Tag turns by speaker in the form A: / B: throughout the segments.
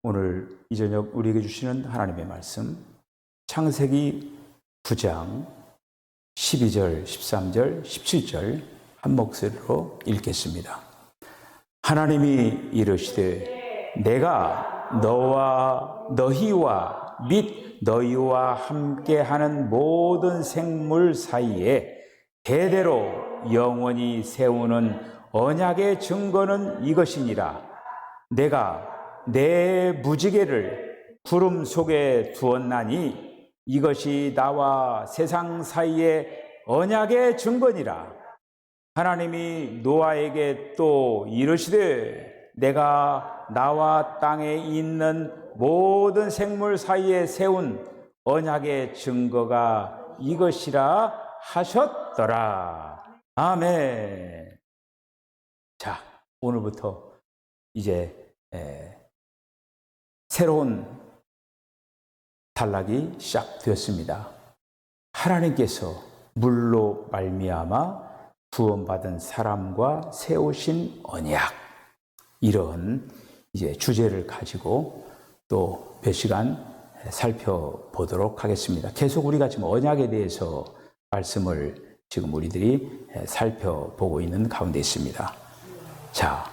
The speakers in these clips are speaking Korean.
A: 오늘 이 저녁 우리에게 주시는 하나님의 말씀 창세기 9장 12절, 13절, 17절 한 목소리로 읽겠습니다. 하나님이 이르시되 내가 너희와 및 너희와 함께하는 모든 생물 사이에 대대로 영원히 세우는 언약의 증거는 이것이니라. 내가 내 무지개를 구름 속에 두었나니 이것이 나와 세상 사이의 언약의 증거니라. 하나님이 노아에게 또 이르시되 내가 나와 땅에 있는 모든 생물 사이에 세운 언약의 증거가 이것이라 하셨더라. 아멘. 자, 오늘부터 이제 새로운 단락이 시작되었습니다. 하나님께서 물로 말미암아 구원받은 사람과 세우신 언약, 이런 이제 주제를 가지고 또 몇 시간 살펴보도록 하겠습니다. 계속 우리가 지금 언약에 대해서 말씀을 지금 우리들이 살펴보고 있는 가운데 있습니다. 자,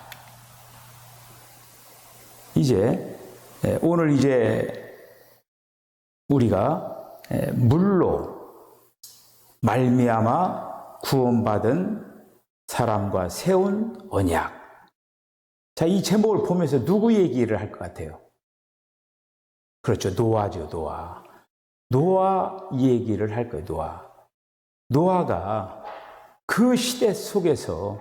A: 이제 오늘 이제 우리가 물로 말미암아 구원받은 사람과 세운 언약. 자, 이 제목을 보면서 누구 얘기를 할 것 같아요? 그렇죠. 노아죠, 노아. 노아 얘기를 할 거예요, 노아. 노아가 그 시대 속에서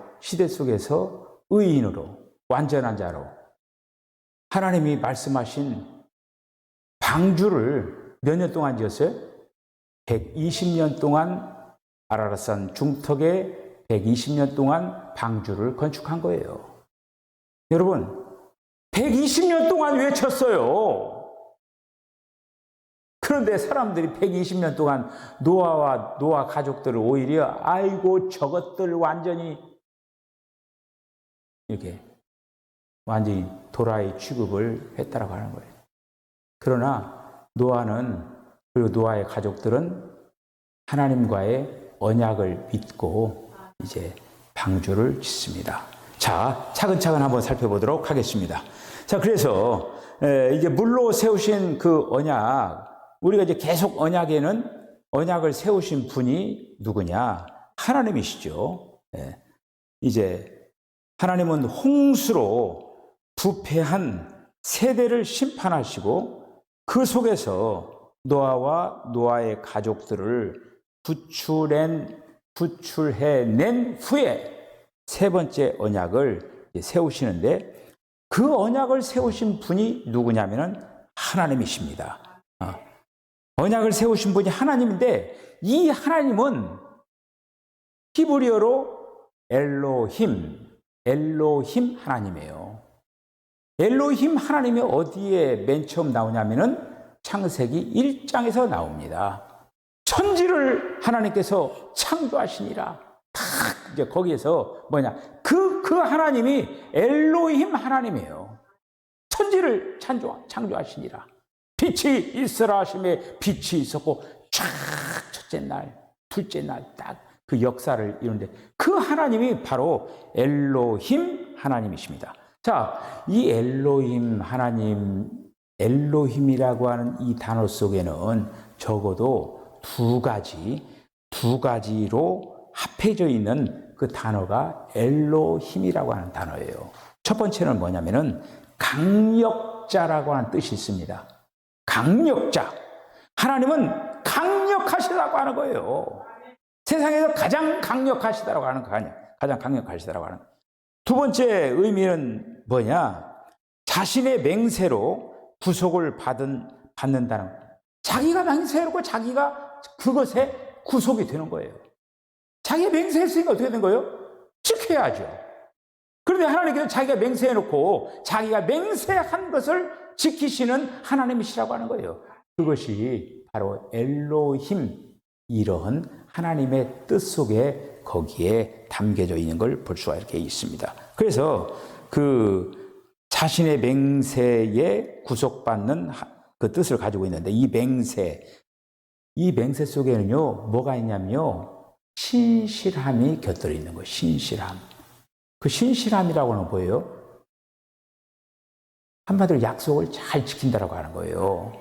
A: 의인으로, 완전한 자로 하나님이 말씀하신 방주를 몇 년 동안 지었어요? 120년 동안 아라랏산 중턱에 120년 동안 방주를 건축한 거예요. 여러분, 120년 동안 외쳤어요. 그런데 사람들이 120년 동안 노아와 노아 가족들을 오히려 아이고 저것들 완전히 이렇게 완전히 도라이 취급을 했다라고 하는 거예요. 그러나 노아는, 그리고 노아의 가족들은 하나님과의 언약을 믿고 이제 방주를 짓습니다. 자, 차근차근 한번 살펴보도록 하겠습니다. 자, 그래서 이제 물로 세우신 그 언약, 우리가 이제 계속 언약을 세우신 분이 누구냐? 하나님이시죠. 이제 하나님은 홍수로 부패한 세대를 심판하시고 그 속에서 노아와 노아의 가족들을 구출해낸 후에 세 번째 언약을 세우시는데, 그 언약을 세우신 분이 누구냐면은 하나님이십니다. 언약을 세우신 분이 하나님인데, 이 하나님은 히브리어로 엘로힘 하나님이에요. 엘로힘 하나님이 어디에 맨 처음 나오냐면은 창세기 1장에서 나옵니다. 천지를 하나님께서 창조하시니라. 딱 이제 거기에서 뭐냐? 그 하나님이 엘로힘 하나님이에요. 천지를 창조하시니라. 빛이 있으라 하심에 빛이 있었고 쫙 첫째 날, 둘째 날 딱 그 역사를 이루는데, 그 하나님이 바로 엘로힘 하나님이십니다. 자, 이 엘로힘 하나님, 엘로힘이라고 하는 이 단어 속에는 적어도 두 가지로 합해져 있는 그 단어가 엘로힘이라고 하는 단어예요. 첫 번째는 뭐냐면은 강력자라고 하는 뜻이 있습니다. 강력자. 하나님은 강력하시다고 하는 거예요. 세상에서 가장 강력하시다고 하는 거 아니야. 가장 강력하시다고 하는. 두 번째 의미는 뭐냐? 자신의 맹세로 구속을 받는다는 거예요. 자기가 맹세하고 자기가 그것에 구속이 되는 거예요. 자기가 맹세했으니까 어떻게 된 거예요? 지켜야죠. 그런데 하나님께서 자기가 맹세해놓고 자기가 맹세한 것을 지키시는 하나님이시라고 하는 거예요. 그것이 바로 엘로힘, 이런 하나님의 뜻 속에 거기에 담겨져 있는 걸 볼 수가 이렇게 있습니다. 그래서 그 자신의 맹세에 구속받는 그 뜻을 가지고 있는데 이 맹세 속에는요 뭐가 있냐면요 신실함이 곁들여 있는 거예요. 신실함. 그 신실함이라고 하는 뭐예요? 한마디로 약속을 잘 지킨다라고 하는 거예요.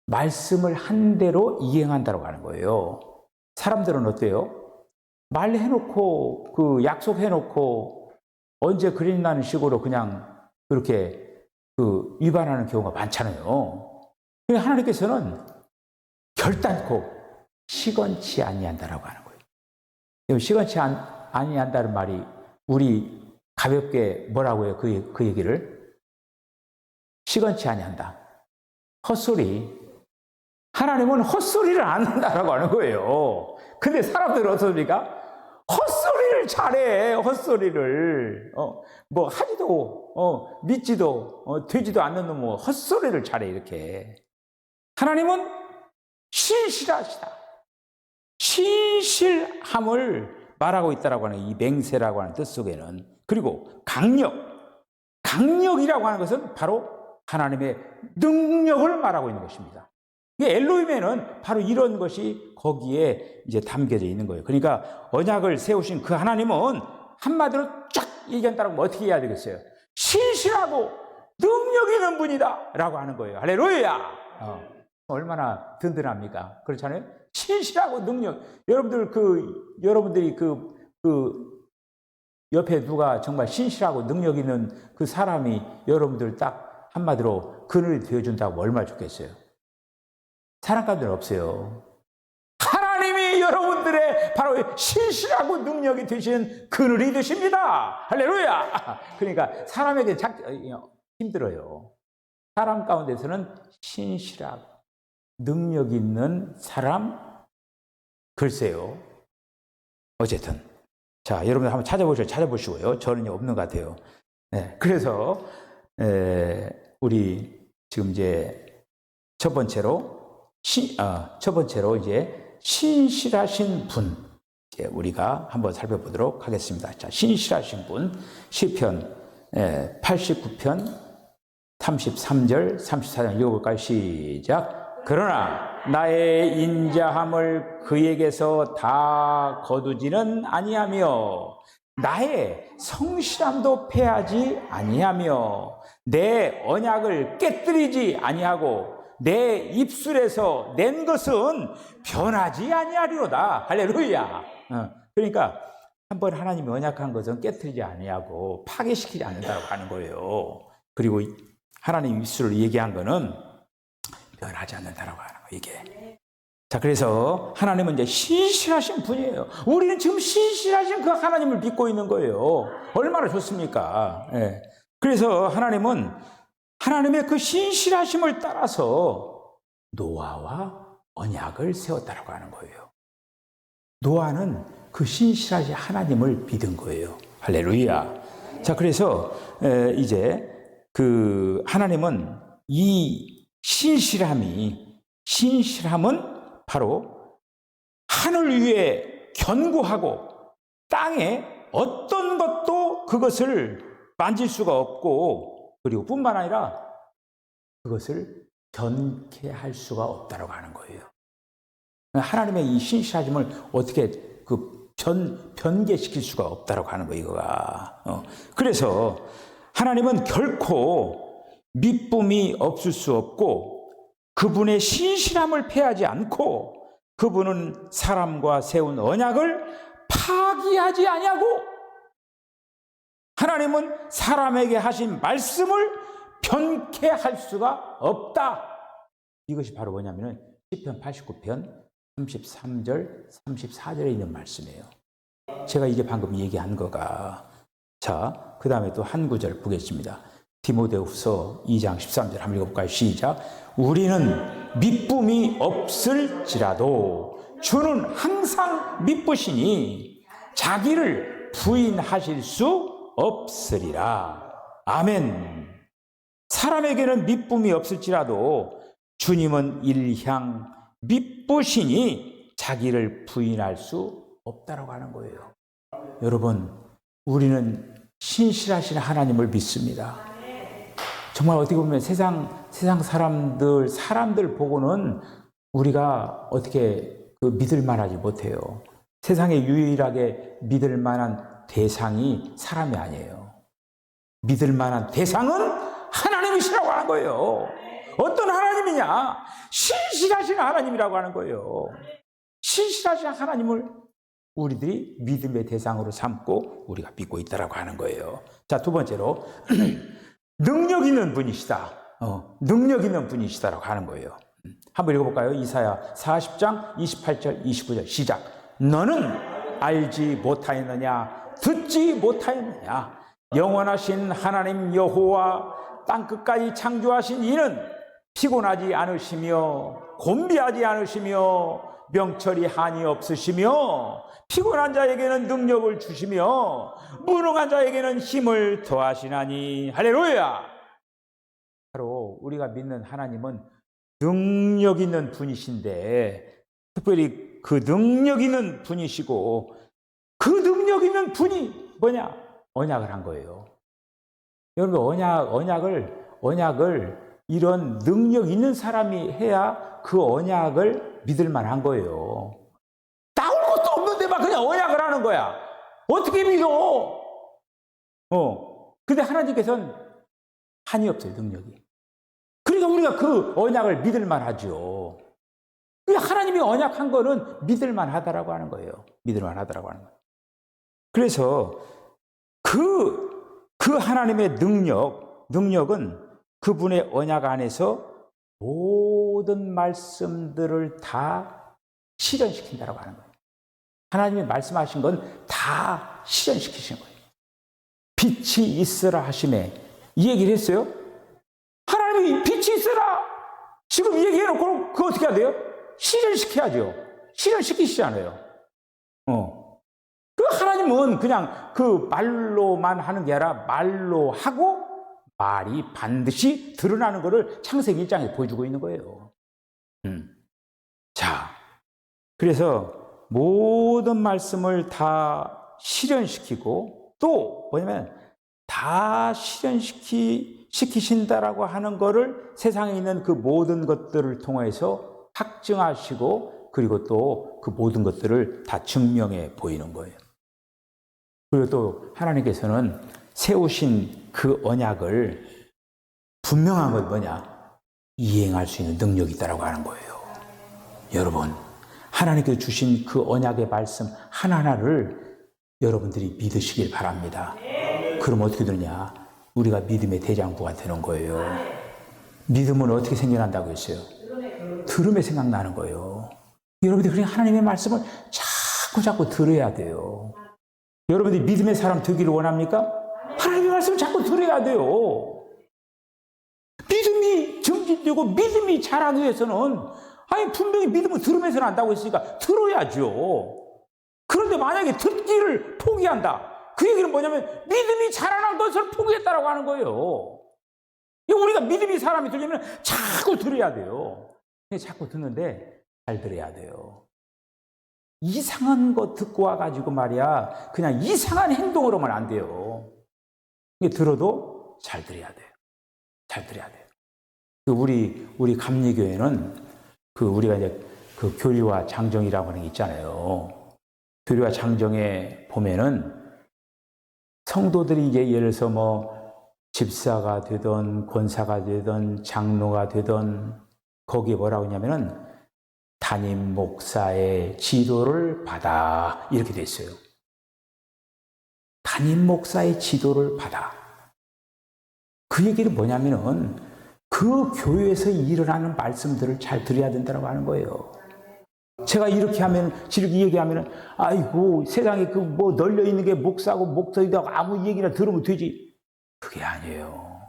A: 말씀을 한 대로 이행한다라고 하는 거예요. 사람들은 어때요? 말해놓고 그 약속해놓고 언제 그린다는 식으로 그냥 그렇게 그 위반하는 경우가 많잖아요. 하나님께서는 결단코 시건치 아니한다라고 하는 거예요. 시건치 아니한다는 말이 우리 가볍게 뭐라고 해요? 그 얘기를 시건치 아니한다. 헛소리. 하나님은 헛소리를 안 한다라고 하는 거예요. 근데 사람들은 어떻습니까? 헛소리를 잘해. 헛소리를 뭐 하지도 믿지도 되지도 않는 놈 뭐 헛소리를 잘해 이렇게. 하나님은 신실하시다. 신실함을 말하고 있다라고 하는 이 맹세라고 하는 뜻 속에는 그리고 강력이라고 하는 것은 바로 하나님의 능력을 말하고 있는 것입니다. 엘로힘에는 바로 이런 것이 거기에 이제 담겨져 있는 거예요. 그러니까 언약을 세우신 그 하나님은 한마디로 쫙 얘기한다면 어떻게 해야 되겠어요? 신실하고 능력 있는 분이다 라고 하는 거예요. 할렐루야. 얼마나 든든합니까? 그렇잖아요. 신실하고 능력. 여러분들이 옆에 누가 정말 신실하고 능력 있는 그 사람이 여러분들 딱 한마디로 그늘이 되어준다고 얼마나 좋겠어요. 사람 가운데는 없어요. 하나님이 여러분들의 바로 신실하고 능력이 되신 그늘이 되십니다. 할렐루야. 그러니까 사람에게 힘들어요. 사람 가운데서는 신실하고 능력 있는 사람 글쎄요. 어쨌든 자 여러분들 한번 찾아보시고요. 저는 없는 것 같아요. 네, 그래서 우리 지금 이제 첫 번째로 이제 신실하신 분 이제 우리가 한번 살펴보도록 하겠습니다. 자, 신실하신 분 시편 89편 33절 34절 읽어볼까요? 시작. 그러나 나의 인자함을 그에게서 다 거두지는 아니하며 나의 성실함도 패하지 아니하며 내 언약을 깨뜨리지 아니하고 내 입술에서 낸 것은 변하지 아니하리로다. 할렐루야. 그러니까 한번 하나님이 언약한 것은 깨뜨리지 아니하고 파괴시키지 않는다고 하는 거예요. 그리고 하나님 입술을 얘기한 거는 변하지 않는다라고 하는 거예요. 이게. 자, 그래서 하나님은 이제 신실하신 분이에요. 우리는 지금 신실하신 그 하나님을 믿고 있는 거예요. 얼마나 좋습니까? 예. 그래서 하나님은 하나님의 그 신실하심을 따라서 노아와 언약을 세웠다라고 하는 거예요. 노아는 그 신실하신 하나님을 믿은 거예요. 할렐루야. 자, 그래서 이제 그 하나님은 이 신실함은 바로 하늘 위에 견고하고 땅에 어떤 것도 그것을 만질 수가 없고 그리고 뿐만 아니라 그것을 변케 할 수가 없다라고 하는 거예요. 하나님의 이 신실하심을 어떻게 변개시킬 수가 없다라고 하는 거예요, 이거가. 그래서 하나님은 결코 미쁨이 없을 수 없고 그분의 신실함을 패하지 않고 그분은 사람과 세운 언약을 파기하지 아니하고 하나님은 사람에게 하신 말씀을 변케 할 수가 없다. 이것이 바로 뭐냐면은 시편 89편 33절 34절에 있는 말씀이에요. 제가 이제 방금 얘기한 거가 자, 그 다음에 또 한 구절 보겠습니다. 디모데후서 2장 13절 한번 읽어볼까요? 시작. 우리는 미쁨이 없을지라도 주는 항상 미쁘시니 자기를 부인하실 수 없으리라. 아멘. 사람에게는 미쁨이 없을지라도 주님은 일향 미쁘시니 자기를 부인할 수 없다라고 하는 거예요. 여러분, 우리는 신실하신 하나님을 믿습니다. 정말 어떻게 보면 세상 사람들 보고는 우리가 어떻게 믿을 만하지 못해요. 세상에 유일하게 믿을 만한 대상이 사람이 아니에요. 믿을 만한 대상은 하나님이시라고 하는 거예요. 어떤 하나님이냐? 신실하신 하나님이라고 하는 거예요. 신실하신 하나님을 우리들이 믿음의 대상으로 삼고 우리가 믿고 있다라고 하는 거예요. 자, 두 번째로 능력 있는 분이시다. 능력 있는 분이시다라고 하는 거예요. 한번 읽어볼까요? 이사야 40장 28절 29절 시작. 너는 알지 못하였느냐? 듣지 못하였느냐? 영원하신 하나님 여호와 땅끝까지 창조하신 이는 피곤하지 않으시며 곤비하지 않으시며 명철이 한이 없으시며 피곤한 자에게는 능력을 주시며 무능한 자에게는 힘을 더하시나니. 할렐루야. 바로 우리가 믿는 하나님은 능력 있는 분이신데, 특별히 그 능력 있는 분이시고, 그 능력 있는 분이 뭐냐? 언약을 한 거예요. 여러분, 언약을 이런 능력 있는 사람이 해야 그 언약을 믿을 만한 거예요. 나올 것도 없는데 막 그냥 언약을 하는 거야. 어떻게 믿어? 근데 하나님께서는 한이 없어요, 능력이. 그러니까 우리가 그 언약을 믿을 만하죠. 하나님이 언약한 거는 믿을 만하다라고 하는 거예요. 믿을 만하다라고 하는 거예요. 그래서 그 하나님의 능력은 그분의 언약 안에서 모든 말씀들을 다 실현시킨다라고 하는 거예요. 하나님이 말씀하신 건 다 실현시키신 거예요. 빛이 있으라 하심에 이 얘기를 했어요. 하나님이 빛이 있으라 지금 얘기해놓고 그거 어떻게 해야 돼요? 실현시켜야죠. 실현시키시잖아요. 그 하나님은 그냥 그 말로만 하는 게 아니라 말로 하고 말이 반드시 드러나는 것을 창세기 1장에 보여주고 있는 거예요. 자, 그래서 모든 말씀을 다 실현시키고 또 뭐냐면 다 실현시키신다라고 하는 것을 세상에 있는 그 모든 것들을 통해서 확증하시고 그리고 또 그 모든 것들을 다 증명해 보이는 거예요. 그리고 또 하나님께서는 세우신 그 언약을 분명한 건 뭐냐? 이행할 수 있는 능력이 있다고 하는 거예요. 여러분, 하나님께서 주신 그 언약의 말씀 하나하나를 여러분들이 믿으시길 바랍니다. 그럼 어떻게 되느냐? 우리가 믿음의 대장부가 되는 거예요. 믿음은 어떻게 생겨난다고 했어요? 들음에 생각나는 거예요. 여러분들이 그냥 하나님의 말씀을 자꾸 들어야 돼요. 여러분들이 믿음의 사람 되기를 원합니까? 하나님의 말씀을 자꾸 들어야 돼요. 믿음이 증진되고 믿음이 자라기 위해서는 분명히 믿음을 들으면서 난다고 했으니까 들어야죠. 그런데 만약에 듣기를 포기한다. 그 얘기는 뭐냐면 믿음이 자라난 것을 포기했다라고 하는 거예요. 우리가 믿음이 사람이 들려면 자꾸 들어야 돼요. 자꾸 듣는데 잘 들어야 돼요. 이상한 거 듣고 와가지고 말이야 그냥 이상한 행동을 하면 안 돼요. 들어도 잘 들어야 돼요. 잘 들어야 돼요. 우리 감리교회는 우리가 이제 그 교리와 장정이라고 하는 게 있잖아요. 교리와 장정에 보면은 성도들이 이제 예를 들어서 뭐 집사가 되든 권사가 되든 장로가 되든 거기에 뭐라고 하냐면은 담임 목사의 지도를 받아 이렇게 돼 있어요. 담임 목사의 지도를 받아. 그 얘기는 뭐냐면은 그 교회에서 일어나는 말씀들을 잘 들어야 된다고 하는 거예요. 제가 이렇게 얘기하면 아이고 세상에 그 뭐 널려 있는 게 목사고 목사이다 아무 얘기나 들으면 되지. 그게 아니에요.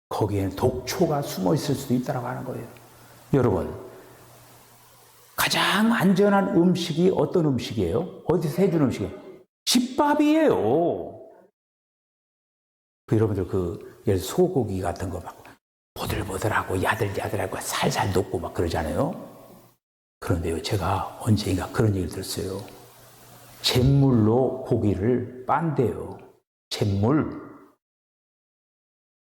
A: 거기에는 독초가 숨어 있을 수도 있다고 하는 거예요. 여러분, 가장 안전한 음식이 어떤 음식이에요? 어디서 해주는 음식이에요? 집밥이에요. 여러분들 예를 들어 소고기 같은 거 막 보들보들하고 야들야들하고 살살 녹고 막 그러잖아요. 그런데요, 제가 언젠가 그런 얘기를 들었어요. 잿물로 고기를 빤대요. 잿물.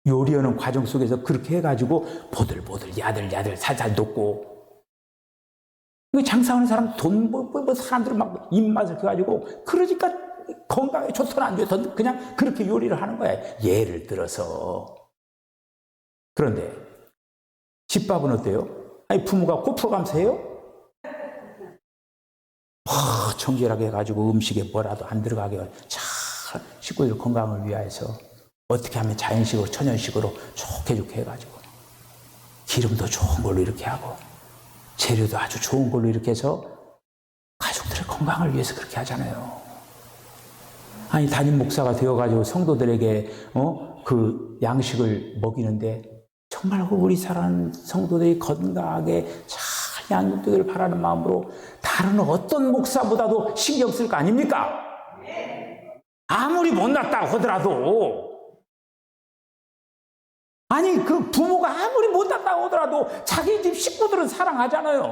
A: 요리하는 과정 속에서 그렇게 해가지고 보들보들 야들야들 살살 녹고, 장사하는 사람 사람들은 막 입맛을 켜가지고, 그러니까 건강에 좋더라 안 좋더라 그냥 그렇게 요리를 하는 거야. 예를 들어서. 그런데 집밥은 어때요? 아니 부모가 고프로가면서 해요? 청결하게 해가지고 음식에 뭐라도 안 들어가게 잘 식구들 건강을 위하여서 어떻게 하면 자연식으로 천연식으로 좋게 해가지고 기름도 좋은 걸로 이렇게 하고 재료도 아주 좋은 걸로 이렇게 해서 가족들의 건강을 위해서 그렇게 하잖아요. 아니 담임 목사가 되어가지고 성도들에게 그 양식을 먹이는데 정말 우리 사랑하는 성도들이 건강하게 잘 양육되기를 바라는 마음으로 다른 어떤 목사보다도 신경 쓸 거 아닙니까? 아무리 못났다고 하더라도, 아니 그 부모가 아무리 못났다고 하더라도 자기 집 식구들은 사랑하잖아요.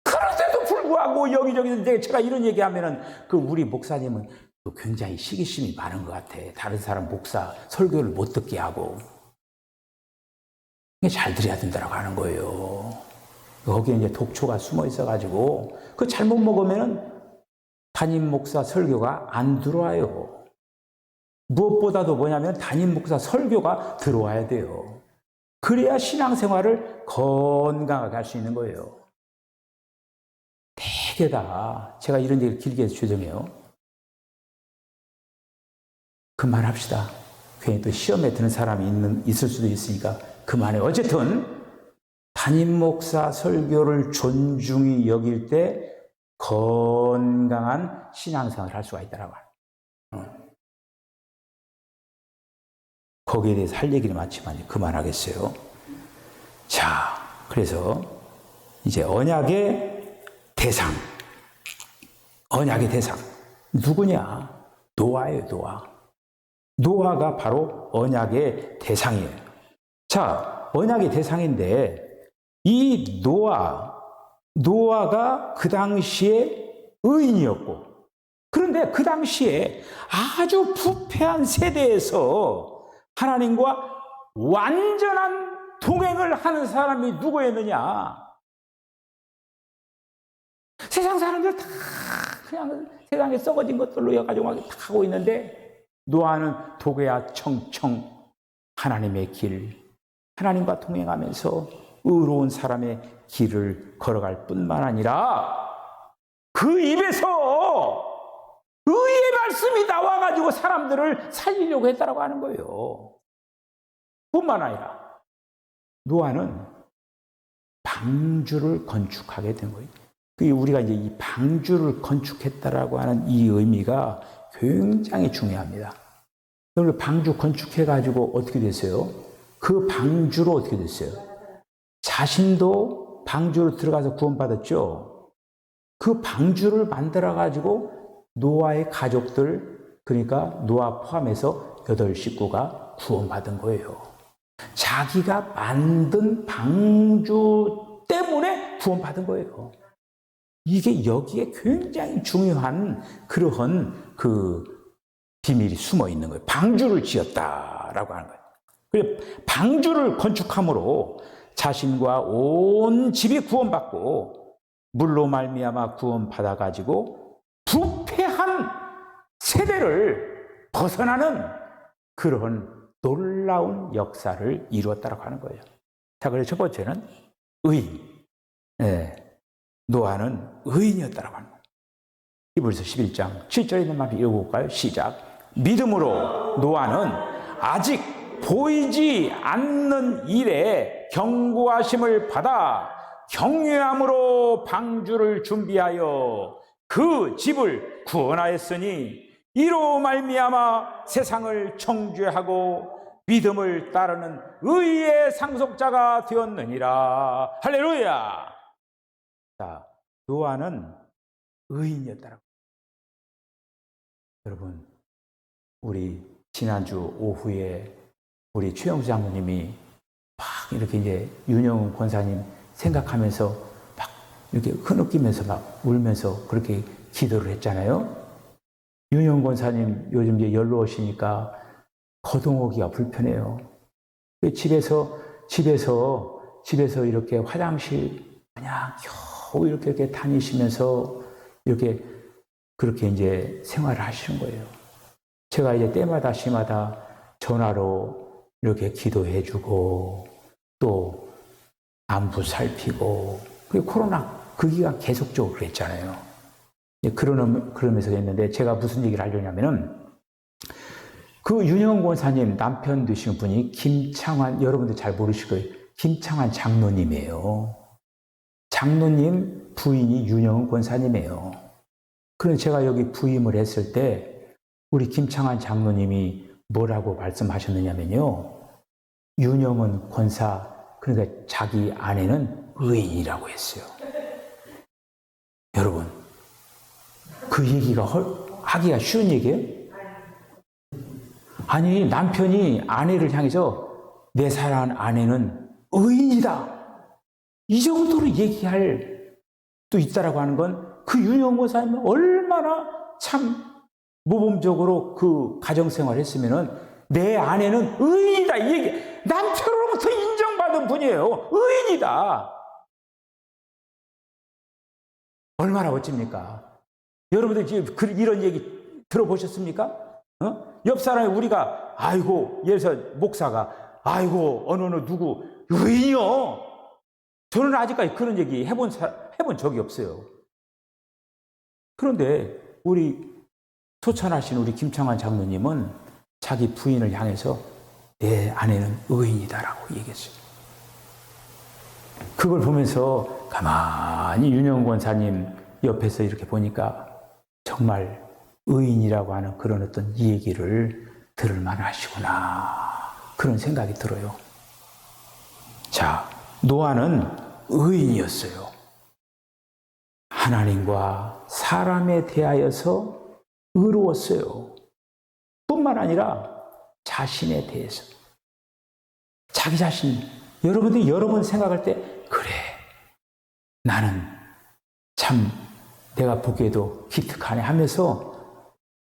A: 그런데도 불구하고 여기저기 제가 이런 얘기하면은 그 우리 목사님은 굉장히 시기심이 많은 것 같아. 다른 사람 목사 설교를 못 듣게 하고. 잘 들어야 된다고 하는 거예요. 거기에 이제 독초가 숨어 있어가지고, 그 잘못 먹으면은 담임 목사 설교가 안 들어와요. 무엇보다도 뭐냐면 담임 목사 설교가 들어와야 돼요. 그래야 신앙생활을 건강하게 할 수 있는 거예요. 대개다 제가 이런 얘기를 길게 해서 죄송해요. 그만합시다. 괜히 또 시험에 드는 사람이 있을 수도 있으니까 그만해. 어쨌든 담임 목사 설교를 존중히 여길 때 건강한 신앙생활을 할 수가 있다라고 해요. 거기에 대해서 할 얘기를 마치면 그만하겠어요. 자, 그래서 이제 언약의 대상. 언약의 대상. 누구냐? 노아예요, 노아. 노아가 바로 언약의 대상이에요. 자, 언약의 대상인데 이 노아가 그 당시에 의인이었고, 그런데 그 당시에 아주 부패한 세대에서 하나님과 완전한 동행을 하는 사람이 누구였느냐? 세상 사람들 다 그냥 세상에 썩어진 것들로 해가지고 막 하고 있는데, 노아는 도개야 청청 하나님의 길, 하나님과 동행하면서 의로운 사람의 길을 걸어갈 뿐만 아니라 그 입에서 의의 말씀이 나와가지고 사람들을 살리려고 했다라고 하는 거예요. 뿐만 아니라 노아는 방주를 건축하게 된 거예요. 우리가 이제 이 방주를 건축했다라고 하는 이 의미가 굉장히 중요합니다. 그럼 방주 건축해가지고 어떻게 됐어요? 그 방주로 어떻게 됐어요? 자신도 방주로 들어가서 구원받았죠. 그 방주를 만들어가지고 노아의 가족들, 그러니까 노아 포함해서 8식구가 구원받은 거예요. 자기가 만든 방주 때문에 구원받은 거예요. 이게 여기에 굉장히 중요한 그러한 그 비밀이 숨어 있는 거예요. 방주를 지었다라고 하는 거예요. 그래서 방주를 건축함으로 자신과 온 집이 구원받고, 물로 말미암아 구원받아가지고 부패한 세대를 벗어나는 그런 놀라운 역사를 이루었다고 하는 거예요. 자, 그래서 첫 번째는 의인. 노아는 의인이었다고 하는 거예요. 히브리서 11장 7절에 있는 말을 읽어볼까요? 시작. 믿음으로 노아는 아직 보이지 않는 일에 경고하심을 받아 경외함으로 방주를 준비하여 그 집을 구원하였으니, 이로 말미암아 세상을 청죄하고 믿음을 따르는 의의 상속자가 되었느니라. 할렐루야. 자, 노아는 의인이었다라고. 여러분, 우리 지난주 오후에 우리 최영수 장로님이 막 이렇게 이제 윤영훈 권사님 생각하면서 막 이렇게 흐느끼면서 막 울면서 그렇게 기도를 했잖아요. 윤영훈 권사님 요즘 이제 연로하시니까 거동하기가 불편해요. 집에서 이렇게 화장실 그냥 겨우 이렇게 다니시면서 이렇게 그렇게 이제 생활을 하시는 거예요. 제가 이제 때마다 시마다 전화로 이렇게 기도해주고 또 안부 살피고 그리고 코로나 그 기간 계속적으로 그랬잖아요. 그러면서 했는데 제가 무슨 얘기를 하려냐면은 그 윤영원 권사님 남편 되시는 분이 김창환, 여러분들 잘 모르실 거예요. 김창환 장로님이에요. 장로님 부인이 윤영원 권사님이에요. 그래서 제가 여기 부임을 했을 때 우리 김창환 장로님이 뭐라고 말씀하셨느냐면요. 윤영원 권사, 그러니까 자기 아내는 의인이라고 했어요. 여러분, 그 얘기가 하기가 쉬운 얘기예요? 아니, 남편이 아내를 향해서 내 사랑하는 아내는 의인이다. 이 정도로 얘기할 수 있다라고 하는 건 그 윤영원 권사님은 얼마나 참 모범적으로 그 가정생활을 했으면은 내 아내는 의인이다. 이 얘기, 남편으로부터 인정받은 분이에요. 의인이다. 얼마나 멋집니까? 여러분들 지금 이런 얘기 들어보셨습니까? 옆 사람이 우리가, 아이고, 예를 들어서 목사가, 아이고, 어느 누구, 의인이요. 저는 아직까지 그런 얘기 해본 적이 없어요. 그런데 우리 소천하신 우리 김창환 장로님은 자기 부인을 향해서 내 아내는 의인이다라고 얘기했어요. 그걸 보면서 가만히 윤영원 권사님 옆에서 이렇게 보니까 정말 의인이라고 하는 그런 어떤 이 얘기를 들을 만하시구나 그런 생각이 들어요. 자, 노아는 의인이었어요. 하나님과 사람에 대하여서 의로웠어요. 뿐만 아니라 자신에 대해서. 자기 자신, 여러분들이 여러 번 생각할 때, 그래, 나는 참 내가 보기에도 기특하네 하면서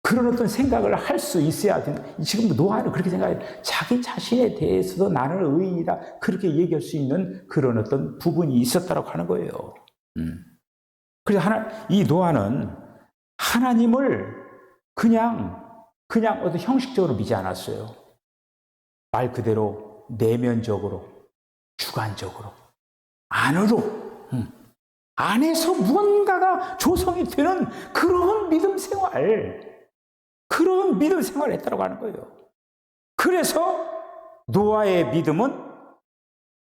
A: 그런 어떤 생각을 할 수 있어야 돼. 지금 노아는 그렇게 생각해요. 자기 자신에 대해서도 나는 의인이다. 그렇게 얘기할 수 있는 그런 어떤 부분이 있었다고 하는 거예요. 그래서 이 노아는 하나님을 그냥 어떤 형식적으로 믿지 않았어요. 말 그대로 내면적으로, 주관적으로, 안에서 무언가가 조성이 되는 그런 믿음 생활을 했다고 하는 거예요. 그래서 노아의 믿음은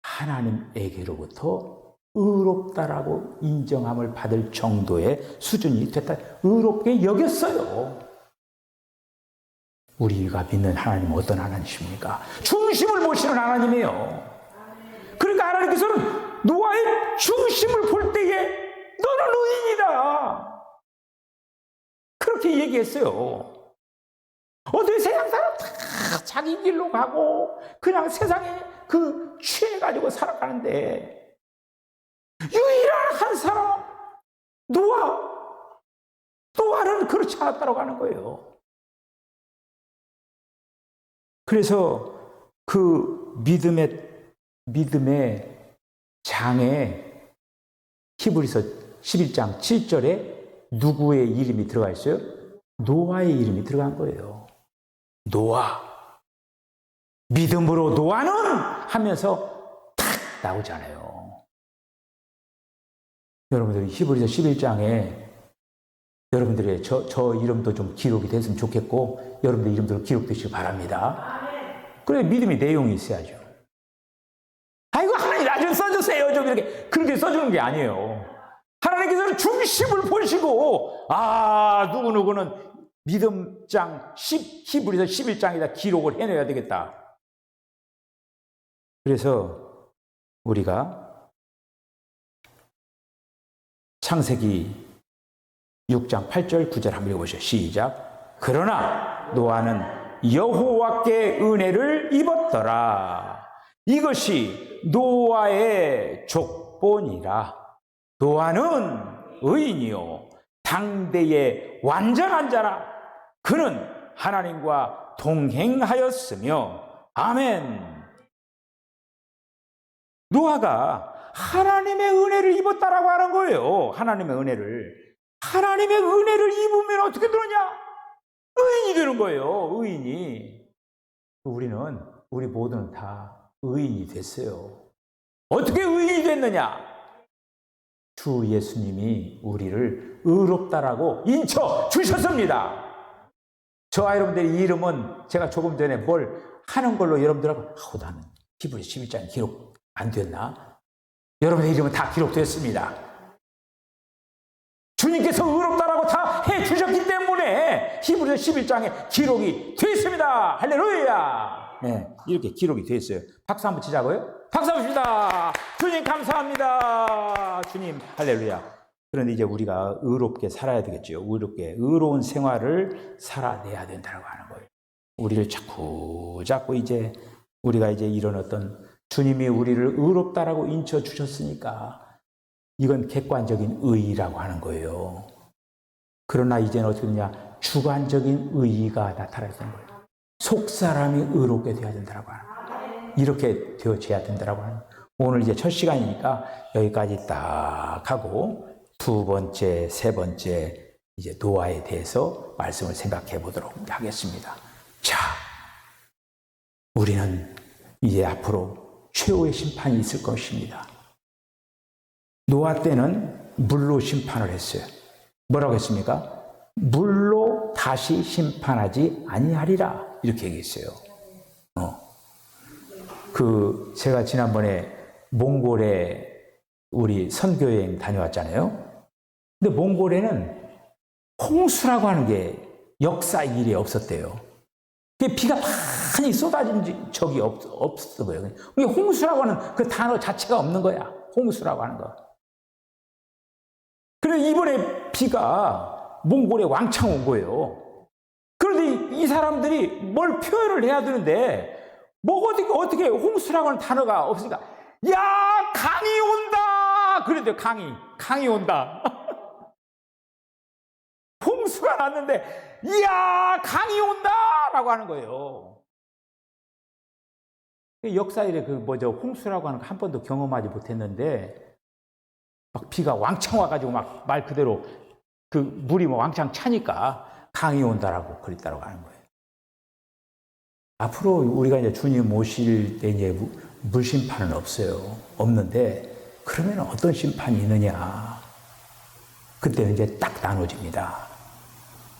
A: 하나님에게로부터 의롭다라고 인정함을 받을 정도의 수준이 됐다. 의롭게 여겼어요. 우리가 믿는 하나님은 어떤 하나님이십니까? 중심을 보시는 하나님이에요. 그러니까 하나님께서는 노아의 중심을 볼 때에 너는 의인이다. 그렇게 얘기했어요. 어떻게 세상 사람 다 자기 길로 가고 그냥 세상에 취해가지고 살아가는데 유일한 한 사람 노아는 그렇지 않았다고 하는 거예요. 그래서 그 믿음의 장에 히브리서 11장 7절에 누구의 이름이 들어가 있어요? 노아의 이름이 들어간 거예요. 노아, 믿음으로 노아는 하면서 탁 나오잖아요. 여러분들이 히브리서 11장에 여러분들의 저 이름도 좀 기록이 됐으면 좋겠고 여러분들 이름도 기록되시기 바랍니다. 그래, 믿음의 내용이 있어야죠. 아이고, 하나님 나 좀 써주세요. 좀 이렇게 그렇게 써주는 게 아니에요. 하나님께서는 중심을 보시고 누구는 믿음장 히브리서 11장에다 기록을 해내야 되겠다. 그래서 우리가 창세기 6장 8절 9절 한번 읽어보시죠. 시작. 그러나 노아는 여호와께 은혜를 입었더라. 이것이 노아의 족보니라. 노아는 의인이요 당대의 완전한 자라. 그는 하나님과 노아와 동행하였으며 아멘. 노아가 하나님의 은혜를 입었다라고 하는 거예요. 하나님의 은혜를. 하나님의 은혜를 입으면 어떻게 되느냐? 의인이 되는 거예요. 의인이. 우리 모두는 다 의인이 됐어요. 어떻게 의인이 됐느냐? 주 예수님이 우리를 의롭다라고 인쳐 주셨습니다. 저와 여러분들의 이름은 제가 조금 전에 뭘 하는 걸로 여러분들하고 나는 히브리 11장에 기록 안 됐나? 여러분의 이름은 다 기록됐습니다. 주님께서 의롭다라고 다 해주셨기 때문에 히브리서 11장에 기록이 됐습니다. 할렐루야. 네, 이렇게 기록이 됐어요. 박수 한번 치자고요. 박수 한번 칩니다. 주님 감사합니다. 주님 할렐루야. 그런데 이제 우리가 의롭게 살아야 되겠죠. 의로운 생활을 살아내야 된다고 하는 거예요. 우리를 자꾸 이제 우리가 이제 이런 어떤 주님이 우리를 의롭다라고 인쳐 주셨으니까 이건 객관적인 의의라고 하는 거예요. 그러나 이제는 어떻게 되냐? 주관적인 의의가 나타나는 거예요. 속사람이 의롭게 되어야 된다고 하는 거예요. 이렇게 되어져야 된다고 하는 거예요. 오늘 이제 첫 시간이니까 여기까지 딱 하고 두 번째, 세 번째 이제 노아에 대해서 말씀을 생각해 보도록 하겠습니다. 자, 우리는 이제 앞으로 최후의 심판이 있을 것입니다. 노아 때는 물로 심판을 했어요. 뭐라고 했습니까? 물로 다시 심판하지 아니하리라 이렇게 얘기했어요. 제가 지난번에 몽골에 우리 선교여행 다녀왔잖아요. 근데 몽골에는 홍수라고 하는 게 역사 일이 없었대요. 비가 많이 쏟아진 적이 없었어 보여요. 홍수라고 하는 그 단어 자체가 없는 거야. 홍수라고 하는 거. 그래서 이번에 비가 몽골에 왕창 온 거예요. 그런데 이 사람들이 뭘 표현을 해야 되는데 어떻게 홍수라고 하는 단어가 없으니까 야 강이 온다 그런데 강이 온다. 홍수가 났는데 이야 강이 온다라고 하는 거예요. 역사일에 홍수라고 하는 거 한 번도 경험하지 못했는데 막 비가 왕창 와가지고 막 말 그대로 그 물이 왕창 차니까 강이 온다라고 그랬다고 하는 거예요. 앞으로 우리가 이제 주님 모실 때 이제 물심판은 없는데 그러면 어떤 심판이 있느냐? 그때는 이제 딱 나눠집니다.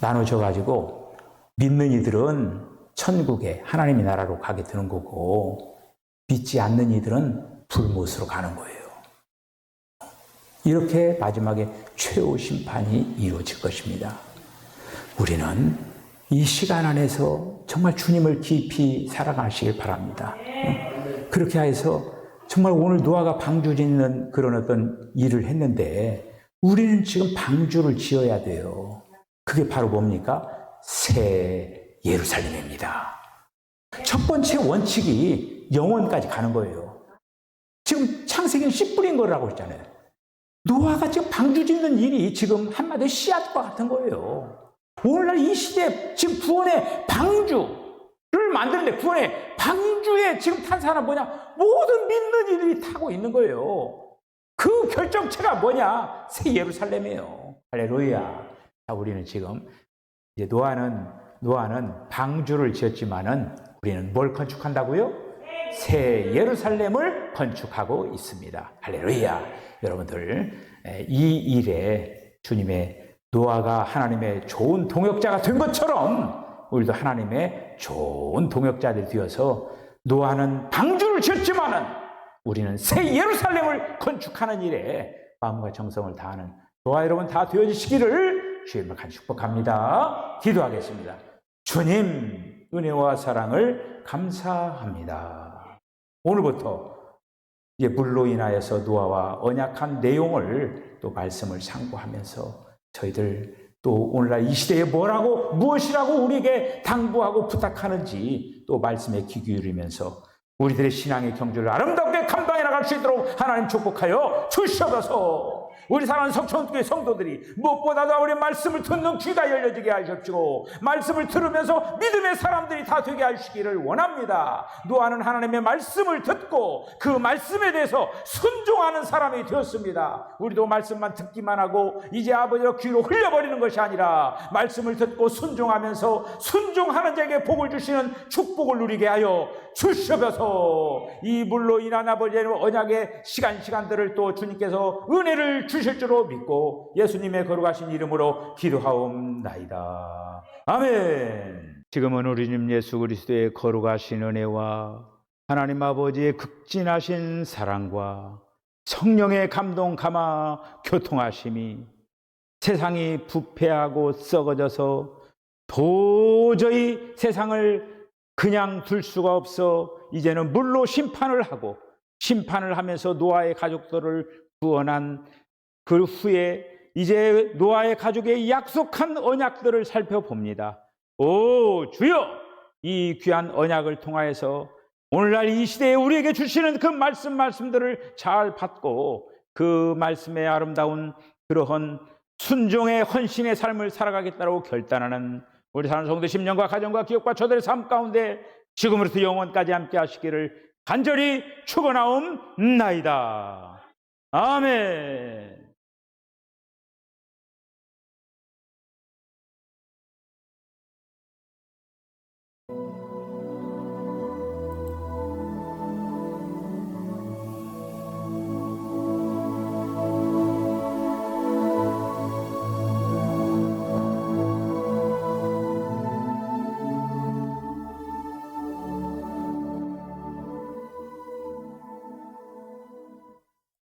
A: 나눠져가지고 믿는 이들은 천국에 하나님의 나라로 가게 되는 거고 믿지 않는 이들은 불못으로 가는 거예요. 이렇게 마지막에 최후 심판이 이루어질 것입니다. 우리는 이 시간 안에서 정말 주님을 깊이 살아가시길 바랍니다. 그렇게 해서 정말 오늘 노아가 방주 짓는 그런 어떤 일을 했는데 우리는 지금 방주를 지어야 돼요. 그게 바로 뭡니까? 새 예루살렘입니다. 첫 번째 원칙이 영원까지 가는 거예요. 지금 창세기는 씨 뿌린 거라고 했잖아요. 노아가 지금 방주 짓는 일이 지금 한마디 씨앗과 같은 거예요. 오늘날 이 시대에 지금 구원의 방주를 만드는데 구원의 방주에 지금 탄 사람 뭐냐? 모든 믿는 이들이 타고 있는 거예요. 그 결정체가 뭐냐? 새 예루살렘이에요. 할렐루야. 자, 우리는 지금 이제 노아는 방주를 지었지만은 우리는 뭘 건축한다고요? 새 예루살렘을 건축하고 있습니다. 할렐루야. 여러분들 이 일에 주님의 노아가 하나님의 좋은 동역자가 된 것처럼 우리도 하나님의 좋은 동역자들이 되어서 노아는 방주를 지었지만은 우리는 새 예루살렘을 건축하는 일에 마음과 정성을 다하는 저와 여러분 다 되어지시기를 주님을 간절히 축복합니다. 기도하겠습니다. 주님 은혜와 사랑을 감사합니다. 오늘부터 이제 물로 인하여서 노아와 언약한 내용을 또 말씀을 상고하면서 저희들 또 오늘날 이 시대에 무엇이라고 우리에게 당부하고 부탁하는지 또 말씀에 귀 기울이면서 우리들의 신앙의 경주를 아름답게 감당해 나갈 수 있도록 하나님 축복하여 주시옵소서. 우리 사랑하는 석촌교회 성도들이 무엇보다도 우리 말씀을 듣는 귀가 열려지게 하십시오. 말씀을 들으면서 믿음의 사람들이 다 되게 하시기를 원합니다. 노아는 하나님의 말씀을 듣고 그 말씀에 대해서 순종하는 사람이 되었습니다. 우리도 말씀만 듣기만 하고 이제 아버지로 귀로 흘려버리는 것이 아니라 말씀을 듣고 순종하면서 순종하는 자에게 복을 주시는 축복을 누리게 하여 주시옵소서. 이 물로 인한 아버지의 언약의 시간들을 또 주님께서 은혜를 주실 줄로 믿고 예수님의 거룩하신 이름으로 기도하옵나이다. 아멘. 지금은 우리 주님 예수 그리스도의 거룩하신 은혜와 하나님 아버지의 극진하신 사랑과 성령의 감동 감화 교통하심이 세상이 부패하고 썩어져서 도저히 세상을 그냥 둘 수가 없어 이제는 물로 심판을 하고 심판을 하면서 노아의 가족들을 구원한 그 후에 이제 노아의 가족의 약속한 언약들을 살펴봅니다. 오 주여, 이 귀한 언약을 통하여서 오늘날 이 시대에 우리에게 주시는 그 말씀들을 잘 받고 그 말씀의 아름다운 그러한 순종의 헌신의 삶을 살아가겠다고 결단하는 우리 사는 성도 10년과 가정과 기업과 저들의 삶 가운데 지금으로부터 영원까지 함께 하시기를 간절히 축원하옵나이다. 아멘.